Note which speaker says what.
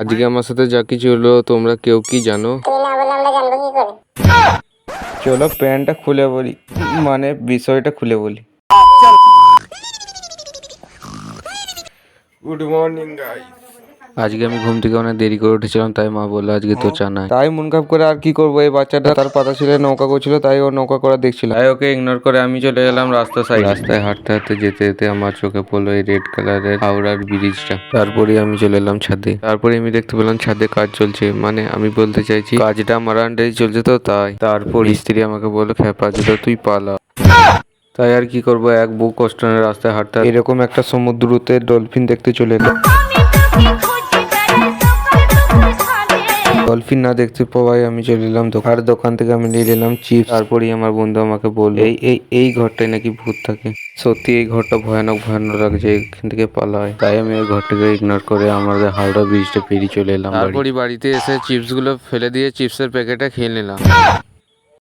Speaker 1: আজকে আমার সাথে যা কিছু হলো তোমরা কেউ কি জানো?
Speaker 2: চলো প্যান্টটা খুলে বলি, মানে বিষয়টা খুলে বলি। Good morning guys.
Speaker 1: আজকে আমি ঘুম থেকে অনেক দেরি করে উঠেছিলাম, তাই মা বললো আজকে তো চা নাই।
Speaker 2: তাই মন খারাপ করে আর কি করবো, এই বাচ্চাটা তার পাতা ছিল নৌকা করছিল, তাই ও নৌকা করা দেখছিল, তাই ওকে ইগনোর করে আমি চলে গেলাম রাস্তা সাইড।
Speaker 1: রাস্তায় হাঁটতে হাঁটতে যেতে যেতে আমার চোখে পড়লো এই রেড কালারের হাওড়ার ব্রিজটা। তারপরে আমি চলে এলাম ছাদে। তারপরে আমি দেখতে পেলাম ছাদে কাজ চলছে, মানে আমি বলতে চাইছি কাজটা আমার আন্ডারেই চলছে তো তাই। তারপর স্ত্রী আমাকে বললো খেপা যেটা তুই পালা। তাই আর কি করবো, এক বুক কষ্ট নিয়ে রাস্তায় হাঁটতে হাঁটতে
Speaker 2: এরকম একটা সমুদ্রতে ডলফিন দেখতে চলে এলাম। ডলফিন না দেখতে পাওয়ায় আমি চলে এলাম দোকান, আর দোকান থেকে আমি নিয়ে এলাম চিপস।
Speaker 1: তারপরেই আমার বন্ধু আমাকে বললো এই ঘরটায় নাকি ভূত থাকে। সত্যি এই ঘরটা ভয়ানক ভয়ানক লাগছে, এখান থেকে পালায়। তাই আমি ওই ঘরটাকে ইগনোর করে আমাদের হাওড়া ব্রিজটা পেরিয়ে চলে এলাম। তারপরই বাড়িতে এসে চিপস গুলো ফেলে দিয়ে চিপসের প্যাকেটটা খেয়ে নিলাম।